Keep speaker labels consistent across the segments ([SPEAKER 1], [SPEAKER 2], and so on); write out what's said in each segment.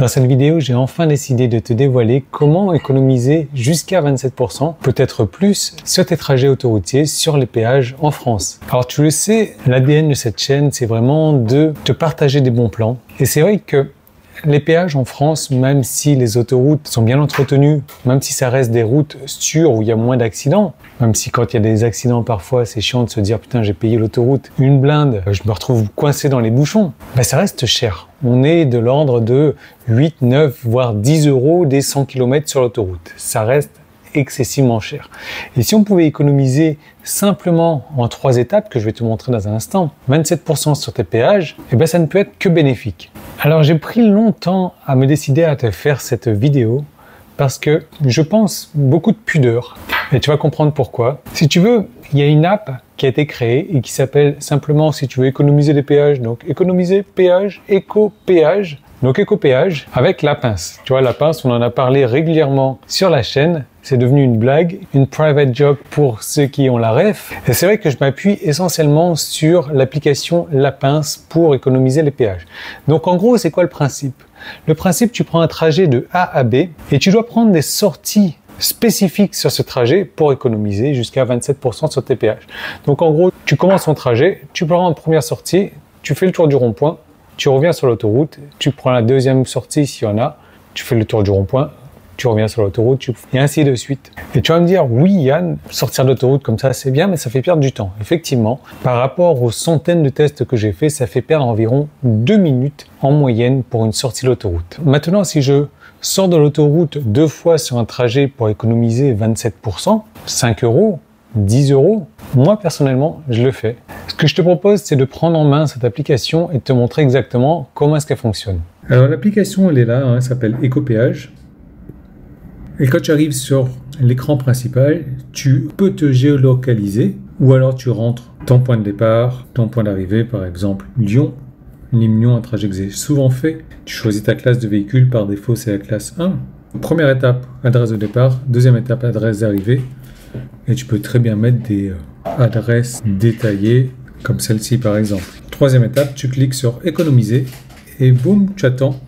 [SPEAKER 1] Dans cette vidéo, j'ai enfin décidé de te dévoiler comment économiser jusqu'à 27%, peut-être plus, sur tes trajets autoroutiers sur les péages en France. Alors tu le sais, l'ADN de cette chaîne, c'est vraiment de te partager des bons plans. Et c'est vrai que les péages en France, même si les autoroutes sont bien entretenues, même si ça reste des routes sûres où il y a moins d'accidents, même si quand il y a des accidents parfois c'est chiant de se dire putain j'ai payé l'autoroute une blinde, je me retrouve coincé dans les bouchons, ben ça reste cher. On est de l'ordre de 8, 9, voire 10 euros des 100 km sur l'autoroute. Ça reste excessivement cher. Et si on pouvait économiser simplement en 3 étapes que je vais te montrer dans un instant, 27% sur tes péages, eh ben ça ne peut être que bénéfique. Alors j'ai pris longtemps à me décider à te faire cette vidéo parce que je pense beaucoup de pudeur et tu vas comprendre pourquoi. Si tu veux, il y a une app qui a été créée et qui s'appelle simplement, si tu veux économiser les péages, donc économiser péage, éco-péage. Donc éco-péage avec la pince. Tu vois, la pince, on en a parlé régulièrement sur la chaîne. C'est devenu une blague, une private joke pour ceux qui ont la ref. Et c'est vrai que je m'appuie essentiellement sur l'application La Pince pour économiser les péages. Donc en gros, c'est quoi le principe? Le principe, tu prends un trajet de A à B et tu dois prendre des sorties spécifiques sur ce trajet pour économiser jusqu'à 27% sur tes péages. Donc en gros, tu commences ton trajet, tu prends une première sortie, tu fais le tour du rond-point, tu reviens sur l'autoroute, tu prends la deuxième sortie s'il y en a, tu fais le tour du rond-point, tu reviens sur l'autoroute, et ainsi de suite. Et tu vas me dire, oui Yann, sortir d'autoroute comme ça c'est bien, mais ça fait perdre du temps. Effectivement, par rapport aux centaines de tests que j'ai fait, ça fait perdre environ 2 minutes en moyenne pour une sortie d'autoroute. Maintenant, si je sors de l'autoroute 2 fois sur un trajet pour économiser 27%, 5 euros, 10 euros, moi personnellement, je le fais. Ce que je te propose, c'est de prendre en main cette application et de te montrer exactement comment est-ce qu'elle fonctionne. Alors l'application, elle est là, elle s'appelle Éco-péage. Et quand tu arrives sur l'écran principal, tu peux te géolocaliser ou alors tu rentres ton point de départ, ton point d'arrivée, par exemple Lyon. Lyon, un trajet que j'ai souvent fait. Tu choisis ta classe de véhicule, par défaut c'est la classe 1. Première étape, adresse de départ. Deuxième étape, adresse d'arrivée. Et tu peux très bien mettre des adresses détaillées, comme celle-ci par exemple. Troisième étape, tu cliques sur économiser et boum, tu attends.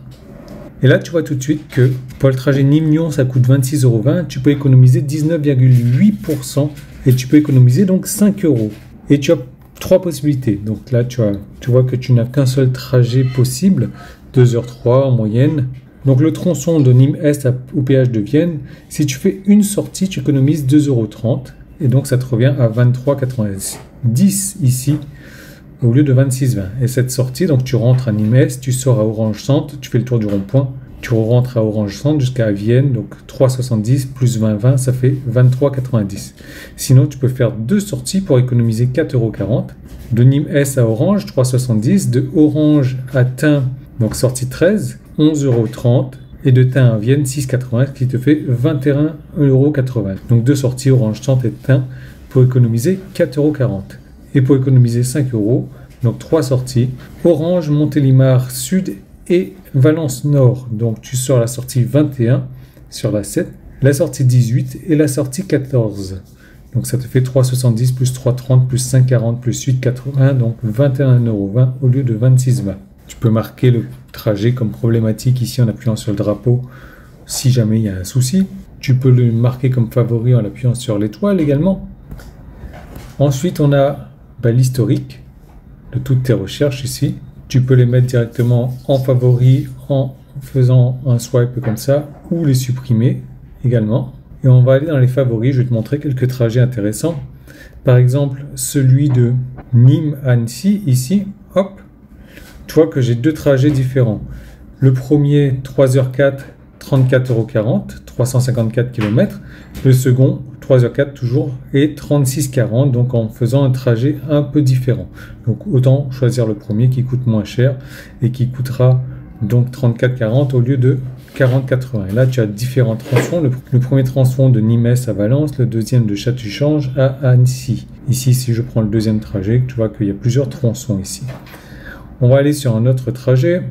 [SPEAKER 1] Et là, tu vois tout de suite que pour le trajet Nîmes-Lyon, ça coûte 26,20 €. Tu peux économiser 19,8% et tu peux économiser donc 5 euros. Et tu as 3 possibilités. Donc là, tu vois que tu n'as qu'un seul trajet possible, 2h03 en moyenne. Donc le tronçon de Nîmes-Est au péage de Vienne, si tu fais une sortie, tu économises 2,30 € et donc ça te revient à 23,90 ici au lieu de 26,20. Et cette sortie, donc tu rentres à Nîmes-Est, tu sors à Orange Centre, tu fais le tour du rond-point, tu rentres à Orange Centre jusqu'à Vienne, donc 3,70 plus 20,20, ça fait 23,90. Sinon, tu peux faire 2 sorties pour économiser 4,40 €. De Nîmes-Est à Orange, 3,70. De Orange à Tain, donc sortie 13, 11,30 € et de Tain à Vienne 6,80 € qui te fait 21,80 €. Donc 2 sorties Orange Centre et Tain pour économiser 4,40 €. Et pour économiser 5 €, donc 3 sorties Orange, Montélimar Sud et Valence Nord. Donc tu sors la sortie 21 sur la 7, la sortie 18 et la sortie 14. Donc ça te fait 3,70 plus 3,30 plus 5,40 plus 8,80, donc 21,20 € au lieu de 26,20 €. Tu peux marquer le trajet comme problématique ici en appuyant sur le drapeau si jamais il y a un souci. Tu peux le marquer comme favori en appuyant sur l'étoile également. Ensuite, on a l'historique de toutes tes recherches ici. Tu peux les mettre directement en favori en faisant un swipe comme ça ou les supprimer également. Et on va aller dans les favoris. Je vais te montrer quelques trajets intéressants. Par exemple, celui de Nîmes à Annecy ici. Hop. Tu vois que j'ai 2 trajets différents. Le premier, 3h04, 34,40 €, 354 km. Le second, 3h04 toujours, et 36,40 €, donc en faisant un trajet un peu différent. Donc autant choisir le premier qui coûte moins cher et qui coûtera donc 34,40 € au lieu de 40,80 €. Et là, tu as différents tronçons. Le premier tronçon de Nîmes à Valence, le deuxième de Château-Change à Annecy. Ici, si je prends le deuxième trajet, tu vois qu'il y a plusieurs tronçons ici. On va aller sur un autre trajet,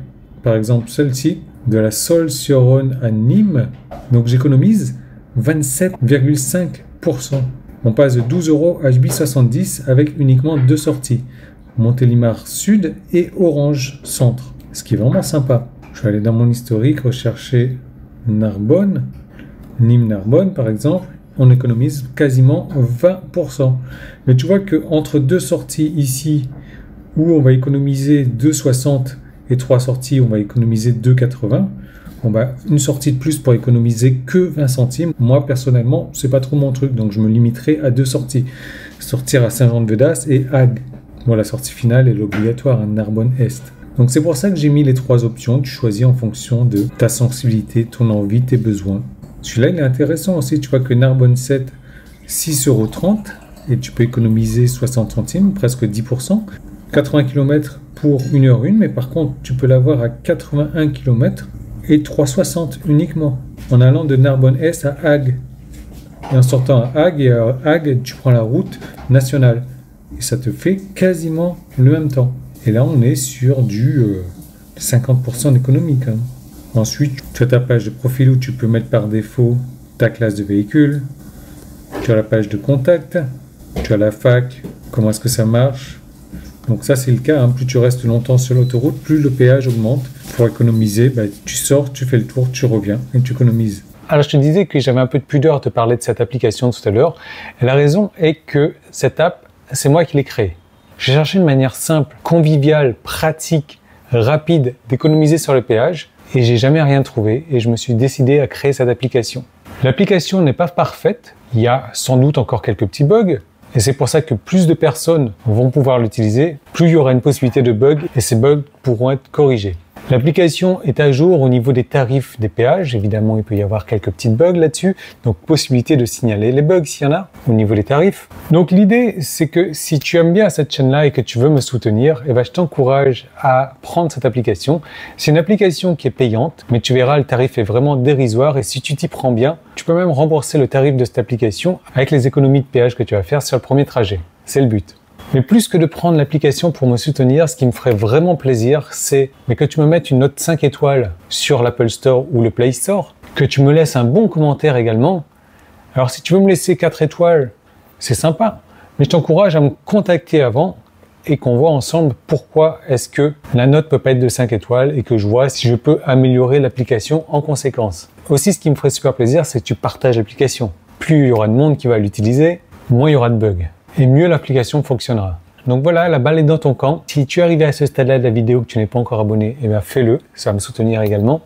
[SPEAKER 1] par exemple celle-ci, de la Sols-sur-Rhône à Nîmes. Donc j'économise 27,5%. On passe de 12 € à 8,70 € avec uniquement 2 sorties. Montélimar Sud et Orange Centre. Ce qui est vraiment sympa. Je vais aller dans mon historique, rechercher Narbonne, Nîmes Narbonne par exemple. On économise quasiment 20%. Mais tu vois qu'entre deux sorties ici, où on va économiser 2,60 et trois sorties, on va économiser 2,80. Une sortie de plus pour économiser que 20 centimes. Moi, personnellement, c'est pas trop mon truc, donc je me limiterai à deux sorties. Sortir à Saint-Jean-de-Vedas et Agde. Bon, la sortie finale est l'obligatoire à Narbonne-Est. Donc c'est pour ça que j'ai mis les trois options. Tu choisis en fonction de ta sensibilité, ton envie, tes besoins. Celui-là, il est intéressant aussi. Tu vois que Narbonne 7, 6,30 € et tu peux économiser 60 centimes, presque 10%. 80 km pour 1h01, mais par contre, tu peux l'avoir à 81 km et 3,60 uniquement en allant de Narbonne-Est à Agde. Et en sortant à Agde, et à Agde, tu prends la route nationale. Et ça te fait quasiment le même temps. Et là, on est sur du 50% d'économie quand même. Ensuite, tu as ta page de profil où tu peux mettre par défaut ta classe de véhicule. Tu as la page de contact. Tu as la fac, comment est-ce que ça marche. Donc ça, c'est le cas. Hein. Plus tu restes longtemps sur l'autoroute, plus le péage augmente. Pour économiser, tu sors, tu fais le tour, tu reviens et tu économises. Alors, je te disais que j'avais un peu de pudeur de parler de cette application tout à l'heure. Et la raison est que cette app, c'est moi qui l'ai créée. J'ai cherché une manière simple, conviviale, pratique, rapide d'économiser sur le péage. Et j'ai jamais rien trouvé et je me suis décidé à créer cette application. L'application n'est pas parfaite, il y a sans doute encore quelques petits bugs et c'est pour ça que plus de personnes vont pouvoir l'utiliser, plus il y aura une possibilité de bugs et ces bugs pourront être corrigés. L'application est à jour au niveau des tarifs des péages. Évidemment, il peut y avoir quelques petites bugs là-dessus. Donc, possibilité de signaler les bugs s'il y en a au niveau des tarifs. Donc, l'idée, c'est que si tu aimes bien cette chaîne-là et que tu veux me soutenir, je t'encourage à prendre cette application. C'est une application qui est payante, mais tu verras, le tarif est vraiment dérisoire. Et si tu t'y prends bien, tu peux même rembourser le tarif de cette application avec les économies de péage que tu vas faire sur le premier trajet. C'est le but. Mais plus que de prendre l'application pour me soutenir, ce qui me ferait vraiment plaisir, c'est que tu me mettes une note 5 étoiles sur l'Apple Store ou le Play Store, que tu me laisses un bon commentaire également. Alors si tu veux me laisser 4 étoiles, c'est sympa, mais je t'encourage à me contacter avant et qu'on voit ensemble pourquoi est-ce que la note peut pas être de 5 étoiles et que je vois si je peux améliorer l'application en conséquence. Aussi, ce qui me ferait super plaisir, c'est que tu partages l'application. Plus il y aura de monde qui va l'utiliser, moins il y aura de bugs. Et mieux l'application fonctionnera. Donc voilà, la balle est dans ton camp. Si tu es arrivé à ce stade-là de la vidéo que tu n'es pas encore abonné, fais-le, ça va me soutenir également.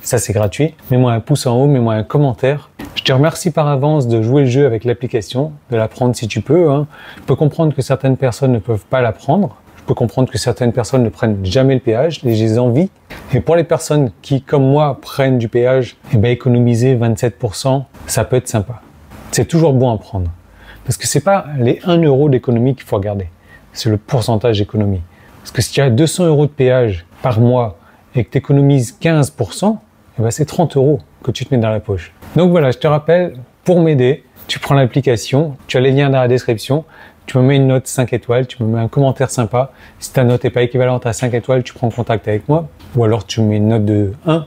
[SPEAKER 1] Ça, c'est gratuit. Mets-moi un pouce en haut, mets-moi un commentaire. Je te remercie par avance de jouer le jeu avec l'application, de la prendre si tu peux. Je peux comprendre que certaines personnes ne peuvent pas la prendre. Je peux comprendre que certaines personnes ne prennent jamais le péage, et j'ai envie. Et pour les personnes qui, comme moi, prennent du péage, économiser 27%, ça peut être sympa. C'est toujours bon à prendre. Parce que c'est pas les 1 € d'économie qu'il faut regarder, c'est le pourcentage d'économie. Parce que si tu as 200 € de péage par mois et que tu économises 15%, c'est 30 € que tu te mets dans la poche. Donc voilà, je te rappelle, pour m'aider, tu prends l'application, tu as les liens dans la description, tu me mets une note 5 étoiles, tu me mets un commentaire sympa. Si ta note n'est pas équivalente à 5 étoiles, tu prends contact avec moi. Ou alors tu me mets une note de 1,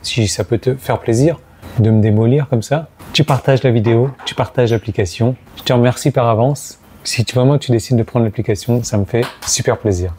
[SPEAKER 1] si ça peut te faire plaisir de me démolir comme ça. Tu partages la vidéo, tu partages l'application. Je te remercie par avance. Si vraiment tu décides de prendre l'application, ça me fait super plaisir.